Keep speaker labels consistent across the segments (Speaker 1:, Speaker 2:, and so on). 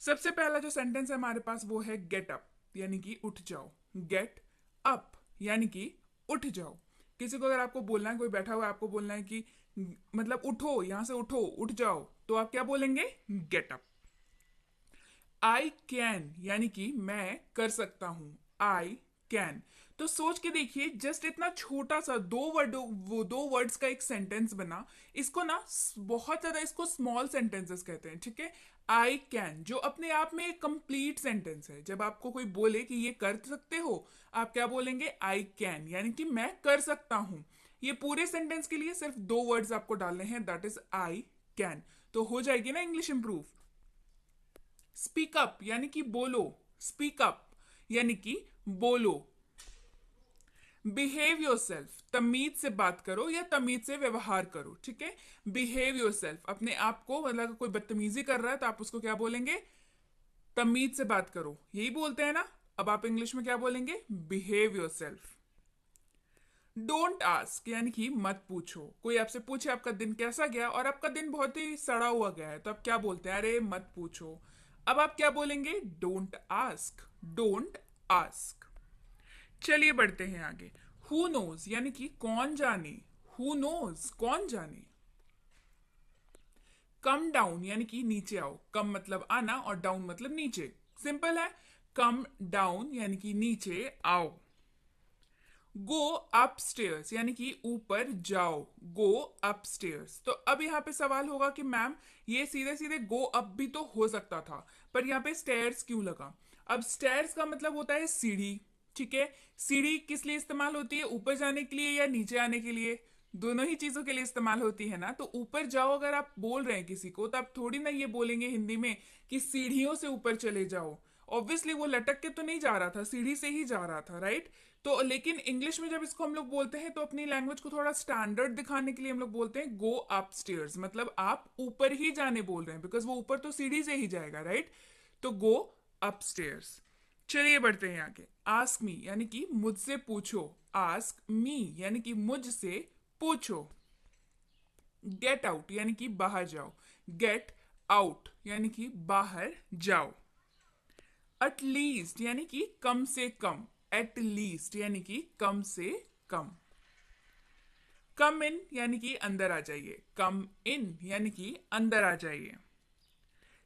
Speaker 1: सबसे पहला जो सेंटेंस है हमारे पास वो है गेट अप, यानी कि उठ जाओ। गेट अप यानी कि उठ जाओ। किसी को अगर आपको बोलना है, कोई बैठा हुआ है, आपको बोलना है कि मतलब उठो, यहां से उठो, उठ जाओ, तो आप क्या बोलेंगे? Get up. आई कैन यानी कि मैं कर सकता हूं। I can. तो सोच के देखिए, जस्ट इतना छोटा सा दो वर्ड्स का एक सेंटेंस बना। इसको ना बहुत ज्यादा इसको स्मॉल सेंटेंसेस कहते हैं, ठीक है। आई कैन जो अपने आप में एक कंप्लीट सेंटेंस है। जब आपको कोई बोले कि ये कर सकते हो, आप क्या बोलेंगे? आई कैन, यानी कि मैं कर सकता हूं। ये पूरे सेंटेंस के लिए सिर्फ दो वर्ड्स आपको डालने हैं, दैट इज आई कैन। तो हो जाएगी ना इंग्लिश इंप्रूव। स्पीक अप यानी कि बोलो। स्पीक अप यानी कि बोलो। बिहेव योर सेल्फ, तमीज से बात करो या तमीज से व्यवहार करो, ठीक है। बिहेव योर सेल्फ, अपने आप को, मतलब कोई बदतमीजी कर रहा है तो आप उसको क्या बोलेंगे? तमीज से बात करो, यही बोलते हैं ना। अब आप इंग्लिश में क्या बोलेंगे? Behave your self. Don't ask यानी कि मत पूछो। कोई आपसे पूछे आपका दिन कैसा गया और आपका दिन बहुत ही सड़ा हुआ गया है, तो आप क्या बोलते हैं? अरे मत पूछो। अब आप क्या बोलेंगे? Don't ask. Don't ask. चलिए बढ़ते हैं आगे। हु नोज यानी कि कौन जाने। हु नोज, कौन जाने। कम डाउन यानी कि नीचे आओ। कम मतलब आना और डाउन मतलब नीचे। सिंपल है। कम डाउन यानी कि नीचे आओ। गो अपस्टेयर्स यानी कि ऊपर जाओ। गो अपस्टेयर्स। तो अब यहाँ पे सवाल होगा कि मैम ये सीधे सीधे गो अप भी तो हो सकता था, पर यहाँ पे स्टेयर्स क्यों लगा? अब स्टेयर्स का मतलब होता है सीढ़ी, ठीक है। सीढ़ी किस लिए इस्तेमाल होती है? ऊपर जाने के लिए या नीचे आने के लिए? दोनों ही चीजों के लिए इस्तेमाल होती है ना। तो ऊपर जाओ अगर आप बोल रहे हैं किसी को, तो आप थोड़ी ना ये बोलेंगे हिंदी में कि सीढ़ियों से ऊपर चले जाओ। ऑब्वियसली वो लटक के तो नहीं जा रहा था, सीढ़ी से ही जा रहा था, राइट। तो लेकिन इंग्लिश में जब इसको हम लोग बोलते हैं तो अपनी लैंग्वेज को थोड़ा स्टैंडर्ड दिखाने के लिए हम लोग बोलते हैं गो अप स्टेयर्स, मतलब आप ऊपर ही जाने बोल रहे हैं, बिकॉज वो ऊपर तो सीढ़ी से ही जाएगा, राइट। तो गो अप स्टेयर्स। चलिए बढ़ते हैं आगे। आस्क मी यानी कि मुझसे पूछो। आस्क मी यानी कि मुझसे पूछो। गेट आउट यानी कि बाहर जाओ। गेट आउट यानी कि बाहर जाओ। एट लीस्ट यानी कि कम से कम। एट लीस्ट यानी कि कम से कम। कम इन यानी कि अंदर आ जाइए। कम इन यानी कि अंदर आ जाइए।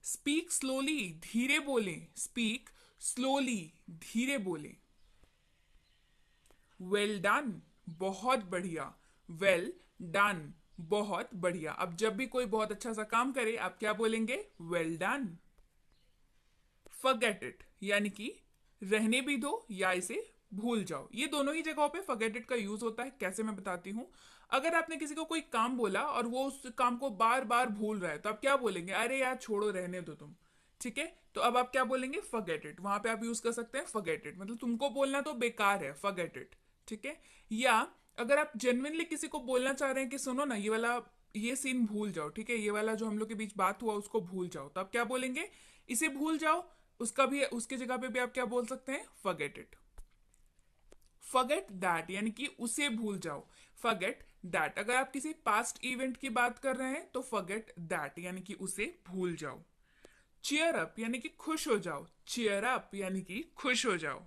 Speaker 1: स्पीक स्लोली, धीरे बोले। स्पीक स्लोली, धीरे बोले। वेल डन, बहुत बढ़िया। वेल डन, बहुत बढ़िया। अब जब भी कोई बहुत अच्छा सा काम करे, आप क्या बोलेंगे? Well done. फॉरगेट इट यानी कि रहने भी दो या इसे भूल जाओ। ये दोनों ही जगहों पे फॉरगेट इट का यूज होता है। कैसे, मैं बताती हूँ। अगर आपने किसी को कोई काम बोला और वो उस काम को बार बार भूल रहा है, तो आप क्या बोलेंगे? अरे यार छोड़ो, रहने दो तुम, ठीक है। तो अब आप क्या बोलेंगे? Forget it. वहां पे आप यूज कर सकते हैं फॉरगेट इट, मतलब तुमको बोलना तो बेकार है, फॉरगेट इट, ठीक है। या अगर आप जेन्युइनली किसी को बोलना चाह रहे हैं कि सुनो ना, ये वाला ये सीन भूल जाओ, ठीक है, ये वाला जो हम लोग के बीच बात हुआ उसको भूल जाओ, तो आप क्या बोलेंगे? इसे भूल जाओ। उसका भी, उसके जगह पे भी आप क्या बोल सकते हैं? Forget it. फॉरगेट दैट यानी कि उसे भूल जाओ। Forget that. अगर आप किसी पास्ट इवेंट की बात कर रहे हैं तो फॉरगेट दैट यानी कि उसे भूल जाओ। चीयर अप यानी कि खुश हो जाओ। चीयर अप यानी कि खुश हो जाओ।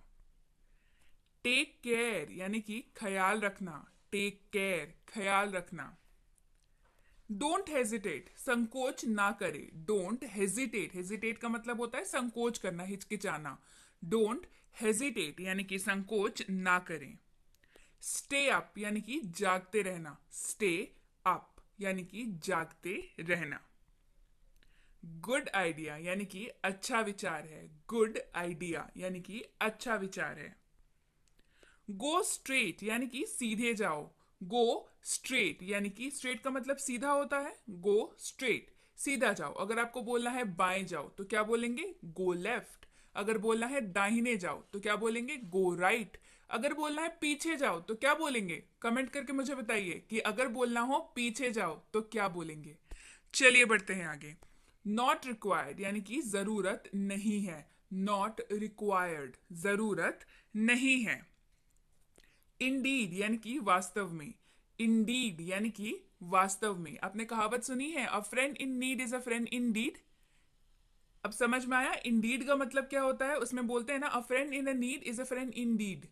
Speaker 1: टेक केयर यानी कि ख्याल रखना। टेक केयर, ख्याल रखना। डोंट हेजिटेट, संकोच ना करे। डोंट हेजिटेट, हेजिटेट का मतलब होता है संकोच करना, हिचकिचाना। डोंट हेजिटेट यानी कि संकोच ना करें। स्टे अप यानी कि जागते रहना। स्टे अप यानी कि जागते रहना। गुड आइडिया यानी कि अच्छा विचार है। गुड आइडिया यानी कि अच्छा विचार है। गो स्ट्रेट यानी कि सीधे जाओ। गो स्ट्रेट यानी कि स्ट्रेट का मतलब सीधा होता है। गो स्ट्रेट, सीधा जाओ। अगर आपको बोलना है बाएं जाओ तो क्या बोलेंगे? Go left. अगर बोलना है दाहिने जाओ तो क्या बोलेंगे? Go right. अगर बोलना है पीछे जाओ तो क्या बोलेंगे? कमेंट करके मुझे बताइए कि अगर बोलना हो पीछे जाओ तो क्या बोलेंगे। चलिए बढ़ते हैं आगे। नॉट रिक्वायर्ड यानी कि जरूरत नहीं है। नॉट रिक्वायर्ड, जरूरत नहीं है। इंडीड यानी कि वास्तव में। इंडीड यानी कि वास्तव में। आपने कहावत सुनी है, a friend in need is a friend in deed. अब समझ में आया इंडीड का मतलब क्या होता है? उसमें बोलते हैं ना, a friend in a need is a friend in deed.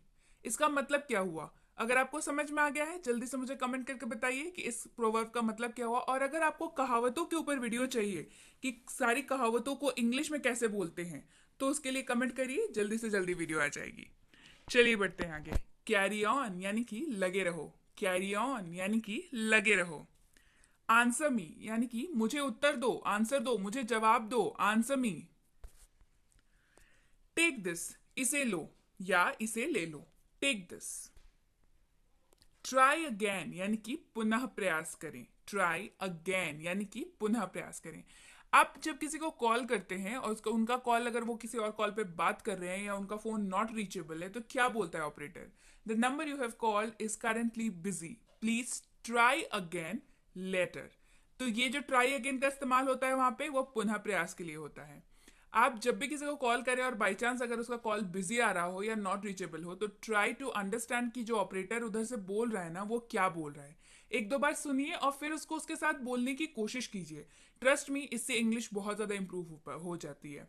Speaker 1: इसका मतलब क्या हुआ? अगर आपको समझ में आ गया है जल्दी से मुझे कमेंट करके बताइए कि इस प्रोवर्ब का मतलब क्या हुआ। और अगर आपको कहावतों के ऊपर वीडियो चाहिए कि सारी कहावतों को इंग्लिश में कैसे बोलते हैं, तो उसके लिए कमेंट करिए, जल्दी से जल्दी वीडियो आ जाएगी। चलिए बढ़ते हैं आगे। कैरी ऑन यानी कि लगे रहो। कैरी ऑन यानी कि लगे रहो। आंसर मी यानी कि मुझे उत्तर दो, आंसर दो, मुझे जवाब दो, आंसर मी। टेक दिस, इसे लो या इसे ले लो। Take this. ट्राई अगेन यानी कि पुनः प्रयास करें। ट्राई अगेन यानी कि पुनः प्रयास करें। आप जब किसी को कॉल करते हैं और उसका उनका कॉल, अगर वो किसी और कॉल पे बात कर रहे हैं या उनका फोन नॉट रीचेबल है, तो क्या बोलता है operator? The number you have called is currently busy, please try again later. तो ये जो ट्राई अगेन का इस्तेमाल होता है वहां पे, वो पुनः प्रयास के लिए होता है। आप जब भी किसी को कॉल करें और बाई चांस अगर उसका कॉल बिजी आ रहा हो या नॉट रीचेबल हो, तो ट्राई टू अंडरस्टैंड कि जो ऑपरेटर उधर से बोल रहा है ना, वो क्या बोल रहा है। एक दो बार सुनिए और फिर उसको उसके साथ बोलने की कोशिश कीजिए। ट्रस्ट मी, इससे इंग्लिश बहुत ज़्यादा इंप्रूव हो जाती है।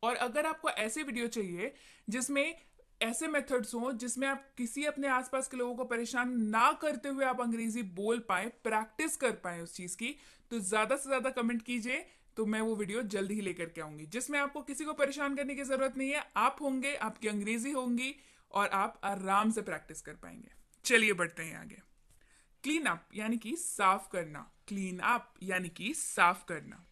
Speaker 1: और अगर आपको ऐसे वीडियो चाहिए जिसमें ऐसे मेथड्स हों जिसमें आप किसी अपने आसपास के लोगों को परेशान ना करते हुए आप अंग्रेजी बोल पाए, प्रैक्टिस कर पाए उस चीज़ की, तो ज़्यादा से ज़्यादा कमेंट कीजिए। तो मैं वो वीडियो जल्दी ही लेकर के आऊंगी जिसमें आपको किसी को परेशान करने की ज़रूरत नहीं है। आप होंगे, आपकी अंग्रेजी होंगी और आप आराम से प्रैक्टिस कर पाएंगे। चलिए बढ़ते हैं आगे। क्लीन अप यानी कि साफ करना। क्लीन अप यानी कि साफ करना।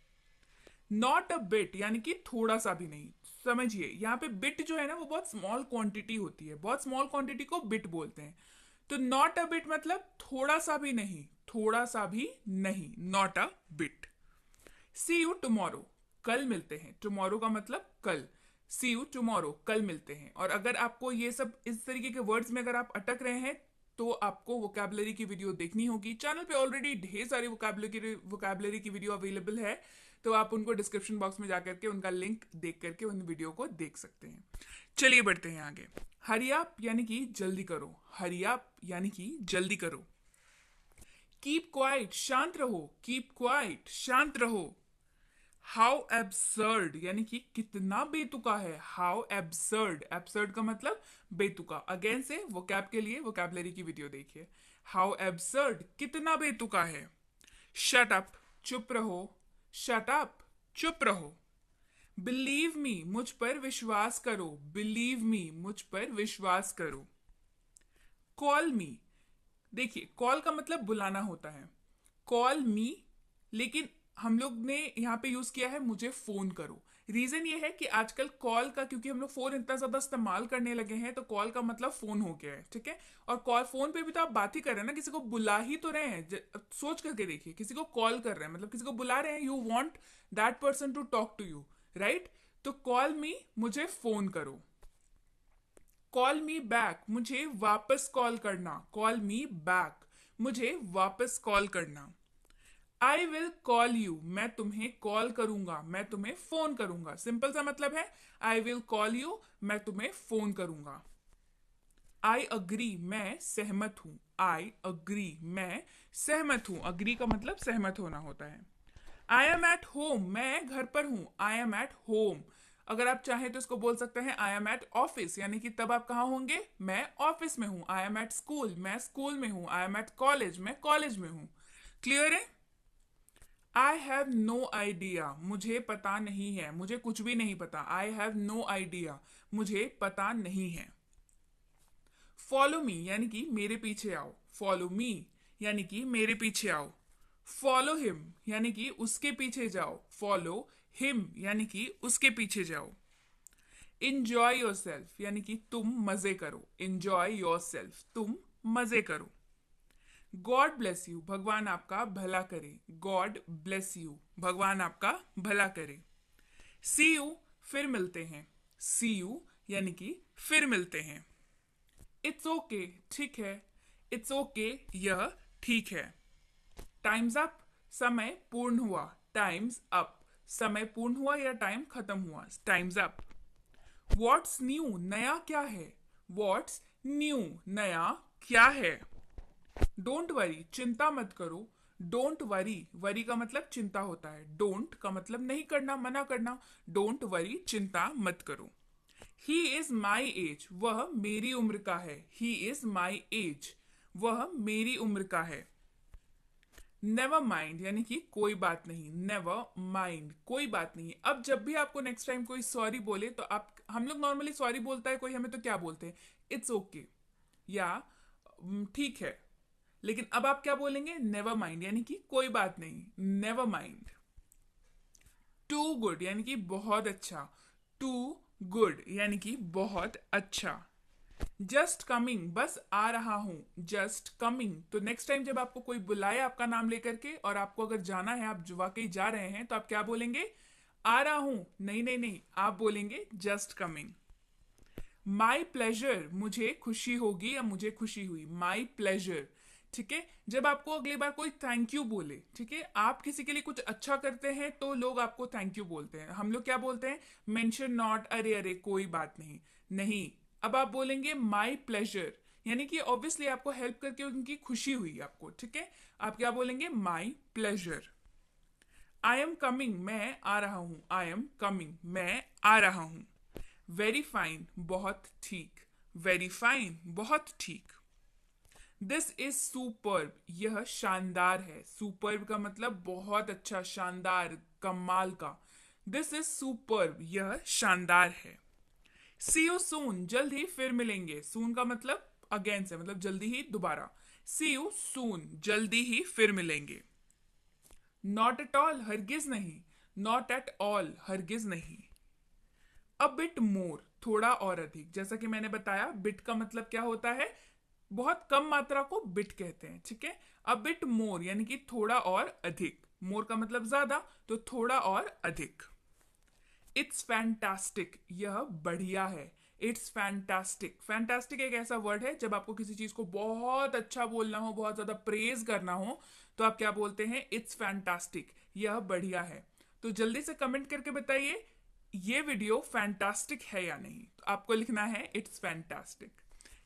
Speaker 1: नॉट अ बिट यानी कि थोड़ा सा भी नहीं। समझिए, यहाँ पे बिट जो है ना, वो बहुत स्मॉल क्वांटिटी होती है, बहुत स्मॉल क्वांटिटी को बिट बोलते हैं। तो नॉट अ बिट मतलब थोड़ा सा भी नहीं, थोड़ा सा भी नहीं, not a bit. See you tomorrow, कल मिलते हैं। टुमारो का मतलब कल। सी यू टुमारो, कल मिलते हैं। और अगर आपको ये सब इस तरीके के वर्ड्स में अगर आप अटक रहे हैं, तो आपको वोकैबुलरी की वीडियो देखनी होगी। चैनल पे ऑलरेडी ढेर सारी वोकैबुलरी की वीडियो अवेलेबल है, तो आप उनको डिस्क्रिप्शन बॉक्स में जाकर के उनका लिंक देख करके उन वीडियो को देख सकते हैं। चलिए बढ़ते हैं आगे। हरी अप यानी कि जल्दी करो। हरी अप यानी कि जल्दी करो। कीप क्वाइट, शांत रहो। कीप क्वाइट, शांत रहो। हाउ एब्सर्ड यानी कि कितना बेतुका है। हाउ एब्सर्ड, एब्सर्ड का मतलब बेतुका। अगेन से वोकैब के लिए वोकैबुलरी की वीडियो देखिए। हाउ एब्सर्ड, कितना बेतुका है। शट अप, चुप रहो। शट अप, चुप रहो। बिलीव मी, मुझ पर विश्वास करो। बिलीव मी, मुझ पर विश्वास करो। कॉल मी, देखिए कॉल का मतलब बुलाना होता है। कॉल मी, लेकिन हम लोग ने यहाँ पे यूज किया है मुझे फोन करो। रीजन ये है कि आजकल कॉल का, क्योंकि हम लोग फोन इतना ज्यादा इस्तेमाल करने लगे हैं, तो कॉल का मतलब फोन हो गया है, ठीक है। और कॉल, फोन पे भी तो आप बात ही कर रहे हैं ना, किसी को बुला ही तो रहे हैं। सोच करके देखिए, किसी को कॉल कर रहे हैं मतलब किसी को बुला रहे हैं। You want that person to talk to you, right. तो कॉल मी, मुझे फोन करो। कॉल मी बैक, मुझे वापस कॉल करना। कॉल मी बैक, मुझे वापस कॉल करना। आई विल कॉल यू, मैं तुम्हें कॉल करूंगा, मैं तुम्हें फोन करूंगा। सिंपल सा मतलब है, आई विल कॉल यू, मैं तुम्हें फोन करूंगा। आई अग्री, मैं सहमत हूं। आई अग्री, मैं सहमत हूं। अग्री का मतलब सहमत होना होता है। आई एम एट होम, मैं घर पर हूं। I am at home. अगर आप चाहें तो इसको बोल सकते हैं आई एम एट ऑफिस, यानी कि तब आप कहाँ होंगे? मैं ऑफिस में हूं। आई एम एट स्कूल, मैं स्कूल में हूं। आई एम एट कॉलेज, मैं कॉलेज में हूं। क्लियर है? आई हैव नो आइडिया, मुझे पता नहीं है, मुझे कुछ भी नहीं पता। आई हैव नो आइडिया, मुझे पता नहीं है। फॉलो मी यानी कि मेरे पीछे आओ। फॉलो मी यानी कि मेरे पीछे आओ। फॉलो हिम यानी कि उसके पीछे जाओ। फॉलो हिम यानी कि उसके पीछे जाओ। इंजॉय योर सेल्फ यानी कि तुम मजे करो। इंजॉय योर सेल्फ, तुम मजे करो। गॉड ब्लेस यू, भगवान आपका भला करे। गॉड ब्लेस यू, भगवान आपका भला करे। सी यू, फिर मिलते हैं। सी यू यानी कि फिर मिलते हैं। इट्स ओके, ठीक है। इट्स ओके, यह ठीक है। टाइम्स अप, समय पूर्ण हुआ। टाइम्स अप, समय पूर्ण हुआ या टाइम खत्म हुआ। Times up. व्हाट्स न्यू, नया क्या है। व्हाट्स न्यू, नया क्या है। डोंट वरी, चिंता मत करो। डोंट वरी, वरी का मतलब चिंता होता है, डोंट का मतलब नहीं करना, मना करना, डोंट वरी चिंता मत करो। ही इज माई एज, वह मेरी उम्र का है, ही इज माई एज, वह मेरी उम्र का है। नेवर माइंड यानी कि कोई बात नहीं, नेवर माइंड कोई बात नहीं। अब जब भी आपको नेक्स्ट टाइम कोई सॉरी बोले तो आप, हम लोग नॉर्मली सॉरी बोलता है कोई हमें तो क्या बोलते हैं, इट्स ओके या ठीक है, लेकिन अब आप क्या बोलेंगे, नेवर माइंड यानी कि कोई बात नहीं, नेवर माइंड। टू गुड यानी कि बहुत अच्छा, टू गुड यानी कि बहुत अच्छा। जस्ट कमिंग बस आ रहा हूं, जस्ट कमिंग। तो नेक्स्ट टाइम जब आपको कोई बुलाए आपका नाम लेकर के और आपको अगर जाना है, आप वाकई जा रहे हैं, तो आप क्या बोलेंगे, आ रहा हूं, नहीं नहीं नहीं, आप बोलेंगे जस्ट कमिंग। माई प्लेजर मुझे खुशी होगी या मुझे खुशी हुई, माई प्लेजर। ठीक है, जब आपको अगली बार कोई थैंक यू बोले, ठीक है, आप किसी के लिए कुछ अच्छा करते हैं तो लोग आपको थैंक यू बोलते हैं, हम लोग क्या बोलते हैं, मेंशन नॉट, अरे अरे कोई बात नहीं, नहीं। अब आप बोलेंगे माई प्लेजर यानी कि ऑब्वियसली आपको हेल्प करके उनकी खुशी हुई आपको, ठीक है, आप क्या बोलेंगे, my pleasure. I am coming मैं आ रहा हूं, आई एम कमिंग मैं आ रहा हूं। वेरी फाइन बहुत ठीक, वेरी फाइन बहुत ठीक। दिस इज सुपर्ब यह शानदार है, सुपर्ब का मतलब बहुत अच्छा, शानदार, कमाल का। दिस इज सुपर्ब यह शानदार है। सी यू सून जल्द ही फिर मिलेंगे, सून का मतलब अगेन से, मतलब जल्दी ही, दोबारा। सी यू सून जल्दी ही फिर मिलेंगे। नॉट एट ऑल हरगिज नहीं, नॉट एट ऑल हरगिज नहीं। अ बिट मोर थोड़ा और अधिक, जैसा कि मैंने बताया बिट का मतलब क्या होता है, बहुत कम मात्रा को बिट कहते हैं, ठीक है। अ बिट मोर यानी कि थोड़ा और अधिक, मोर का मतलब ज्यादा, तो थोड़ा और अधिक। इट्स फैंटास्टिक यह बढ़िया है, इट्स फैंटास्टिक। फैंटास्टिक एक ऐसा वर्ड है जब आपको किसी चीज को बहुत अच्छा बोलना हो, बहुत ज्यादा प्रेज करना हो, तो आप क्या बोलते हैं, इट्स फैंटास्टिक यह बढ़िया है। तो जल्दी से कमेंट करके बताइए ये वीडियो फैंटास्टिक है या नहीं, तो आपको लिखना है इट्स फैंटास्टिक।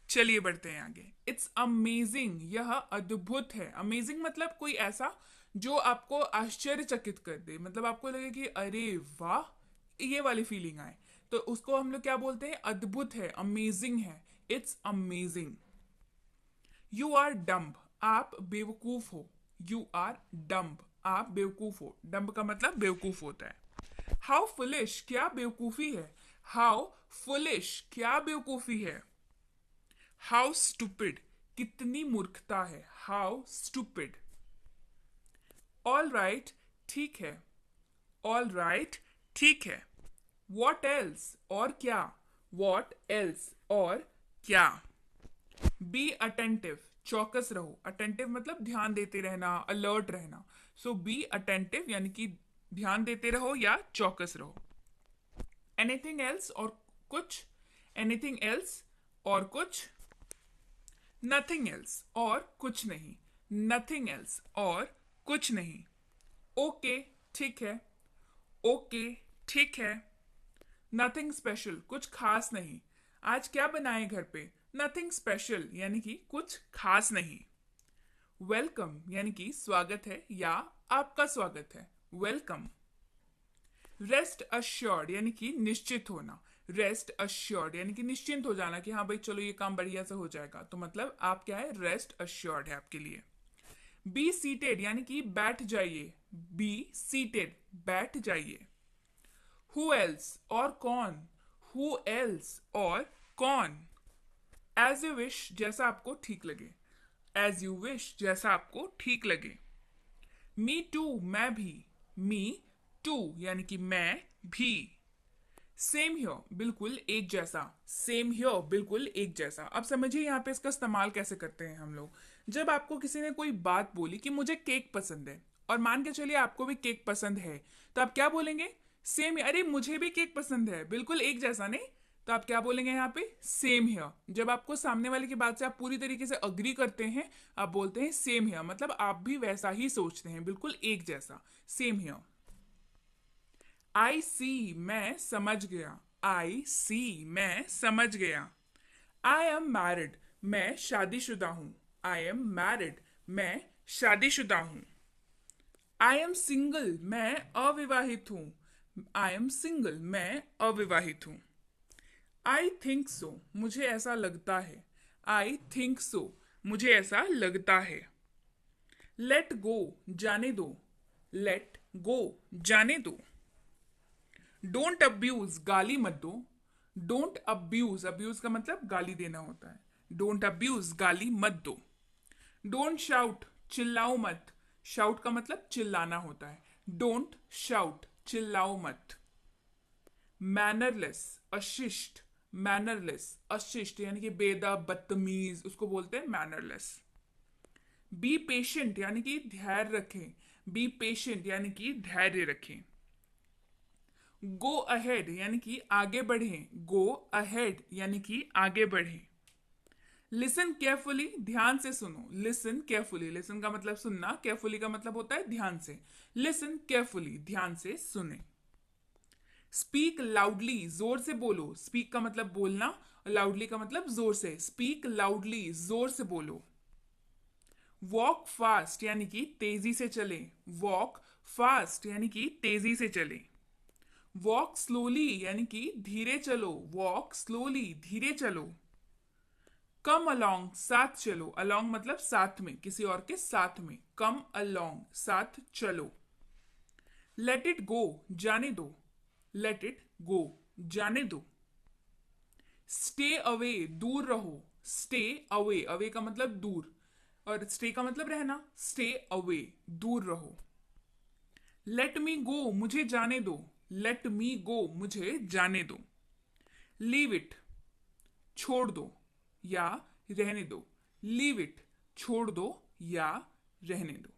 Speaker 1: चलिए बढ़ते हैं आगे। इट्स अमेजिंग यह अद्भुत है, अमेजिंग मतलब कोई ऐसा जो आपको आश्चर्यचकित कर दे, मतलब आपको लगे कि अरे वाह, ये वाली फीलिंग आए, तो उसको हम लोग क्या बोलते हैं, अद्भुत है, अमेजिंग है, it's amazing. You are dumb आप बेवकूफ हो, यू आर डम्ब आप बेवकूफ हो, डम्ब का मतलब बेवकूफ होता है। हाउ फुलिश क्या बेवकूफी है, हाउ फुलिश क्या बेवकूफी है। हाउ स्टूपिड कितनी मूर्खता है, हाउ स्टूपिड। ऑल राइट ठीक है, ऑल राइट ठीक है। वॉट एल्स और क्या, वॉट एल्स और क्या। बी अटेंटिव चौकस रहो, अटेंटिव मतलब ध्यान देते रहना, अलर्ट रहना, सो बी अटेंटिव यानी कि ध्यान देते रहो या चौकस रहो। एनीथिंग एल्स और कुछ, एनीथिंग एल्स और कुछ। नथिंग एल्स और कुछ नहीं, नथिंग एल्स और कुछ नहीं। ओके ठीक है, ओके ठीक है। नथिंग स्पेशल कुछ खास नहीं, आज क्या बनाए घर पे, नथिंग स्पेशल यानी कि कुछ खास नहीं। वेलकम यानी कि स्वागत है या आपका स्वागत है, वेलकम। रेस्ट अश्योर्ड यानी कि निश्चित होना, रेस्ट अश्योर्ड यानी कि निश्चिंत हो जाना कि हाँ भाई चलो ये काम बढ़िया से हो जाएगा, तो मतलब आप क्या है, रेस्ट अश्योर्ड है आपके लिए। बी सीटेड यानी कि बैठ जाइए, बी सीटेड बैठ जाइए। हु एल्स और कौन, हु एल्स और कौन। एज यू विश जैसा आपको ठीक लगे, एज यू विश जैसा आपको ठीक लगे। मी टू मैं भी, मी टू यानी कि मैं भी। सेम हियर बिल्कुल एक जैसा, सेम हियर बिल्कुल एक जैसा। अब समझिए यहाँ पे इसका इस्तेमाल कैसे करते हैं हम लोग। जब आपको किसी ने कोई बात बोली कि मुझे केक पसंद है, और मान के चलिए आपको भी केक पसंद है, तो आप क्या बोलेंगे, सेम, अरे मुझे भी केक पसंद है, बिल्कुल एक जैसा नहीं, तो आप क्या बोलेंगे यहाँ पे, सेम हियर। जब आपको सामने वाले की बात से आप पूरी तरीके से अग्री करते हैं, आप बोलते हैं सेम हियर, मतलब आप भी वैसा ही सोचते हैं, बिल्कुल एक जैसा, सेम हियर। आई सी मैं समझ गया, आई सी मैं समझ गया। आई एम मैरिड मैं शादीशुदा हूं, आई एम मैरिड मैं शादीशुदा हूं। आई एम सिंगल, मैं अविवाहित हूं। आई एम सिंगल, मैं अविवाहित हूं। आई थिंक सो, मुझे ऐसा लगता है। आई थिंक सो, मुझे ऐसा लगता है। लेट गो, जाने दो। लेट गो, जाने दो। डोंट अब्यूज, गाली मत दो। डोंट अब्यूज, अब्यूज का मतलब गाली देना होता है। डोंट अब्यूज, गाली मत दो। डोंट शाउट, चिल्लाओ मत। शाउट का मतलब चिल्लाना होता है। डोंट शाउट, चिल्लाओ मत। मैनरलेस, अशिष्ट। मैनरलेस, अशिष्ट यानी कि बेदब, बदतमीज, उसको बोलते हैं मैनरलेस। बी पेशेंट यानी कि धैर्य रखें। बी पेशेंट यानी कि धैर्य रखें। गो अहेड यानी कि आगे बढ़ें। गो अहेड यानी कि आगे बढ़ें। लिसन केयरफुली, ध्यान से सुनो। लिसन केयरफुली, लिसन का मतलब सुनना, केयरफुली का मतलब होता है ध्यान से। लिसन केयरफुली, ध्यान से सुने। स्पीक लाउडली, जोर से बोलो। स्पीक का मतलब बोलना और लाउडली का मतलब जोर से। स्पीक लाउडली, जोर से बोलो। वॉक फास्ट यानी कि तेजी से चले। वॉक फास्ट यानी कि तेजी से चले। वॉक स्लोली यानी कि धीरे चलो। वॉक स्लोली, धीरे चलो। कम अलोंग, साथ चलो। अलोंग मतलब साथ में, किसी और के साथ में। कम अलोंग, साथ चलो। लेट इट गो, जाने दो। लेट इट गो, जाने दो। स्टे अवे, दूर रहो। स्टे अवे, अवे का मतलब दूर और स्टे का मतलब रहना। स्टे अवे, दूर रहो। लेट मी गो, मुझे जाने दो। लेट मी गो, मुझे जाने दो। लीव इट, छोड़ दो या रहने दो। लीव इट, छोड़ दो या रहने दो।